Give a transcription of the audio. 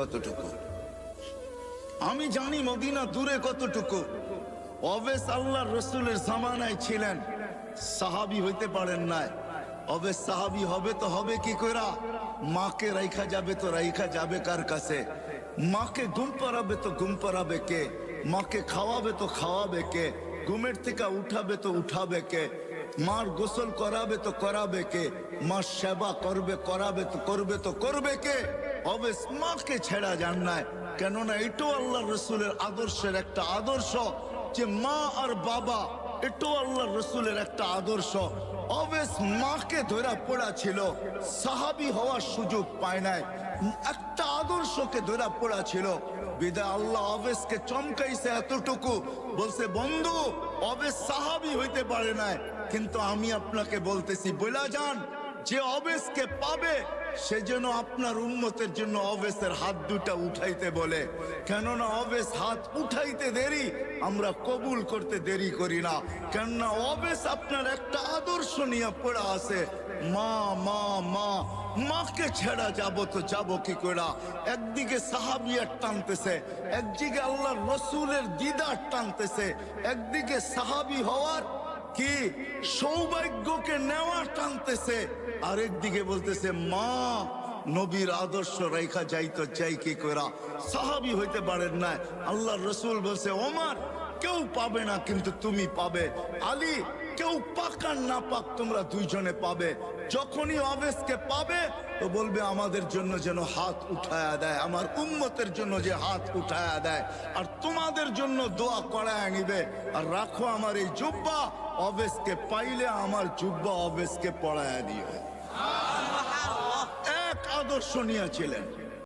কতটুকু, আমি জানি মদিনা দূরে কতটুকু। অবেস আল্লাহর রসুলের জামানায় ছিলেন, সাহাবী হইতে পারেন নাই। অবেস সাহাবী হবে তো হবে কি কইরা? মাকে রাইখা যাবে তো রাইখা যাবে কার কাছে? মাকে ঘুম পাড়াবে তো ঘুম পাড়াবে কে? মাকে খাওয়াবে তো খাওয়াবে কে? ঘুমের থেকে উঠাবে তো উঠাবে কে? মার গোসল করাবে তো করাবে কে? মার সেবা করবে করাবে তো করবে কে? অবেস মাকে ছেড়া যান নাই। কেননা এটাও আল্লাহ রসুলের আদর্শের একটা আদর্শ, যে মা আর বাবা এটাও আল্লাহ রসুলের একটা আদর্শ। অবেস মাকে ধরা পড়া ছিল, সাহাবী হওয়ার সুযোগ পায় নাই, একটা আদর্শকে ধরা পড়া ছিল। বিদায় আল্লাহ অবেসকে চমকাইছে এতটুকু, বলছে বন্ধু অবেস সাহাবী হইতে পারে নাই, কিন্তু আমি আপনাকে বলতেছি বলা যান, যে অবেসকে পাবে সে যেন আপনার উম্মতের জন্য অবেসের হাত দুটা উঠাইতে বলে। কেননা অবেস হাত উঠাইতে দেরি, আমরা কবুল করতে দেরি করি না। কেননা অবেস আপনার একটা আদর্শ নিয়ে পড়া আছে, মা মা মা। মাকে ছেড়া যাব তো যাব কি করে? একদিকে সাহাবিয়ার টানতেছে, একদিকে আল্লাহর রসুলের দিদার টানতেছে, একদিকে সাহাবী হওয়ার কি সৌভাগ্যকে নেওয়া টানতেছে, আরেকদিকে বলতেছে মা নবীর আদর্শ রেখা যাইতো যাই কি করা। সাহাবী হইতে পারেন না। আল্লাহর রসুল বলছে ওমর কেউ পাবে না কিন্তু তুমি পাবে, আলী কেউ পাক আর না পাক তোমরা দুইজনে পাবে। যখনই অবেসকে পাবে তো বলবে আমাদের জন্য যেন হাত উঠায়া দেয়, আমার উম্মতের জন্য যে হাত উঠায়া দেয়, আর তোমাদের জন্য দোয়া করায় নিবে। আর রাখো আমার এই জুব্বা, অবেসকে পাইলে আমার জুব্বা অবেসকে পড়ায়া দিও। এক আদর্শ নিয়েছিলেন।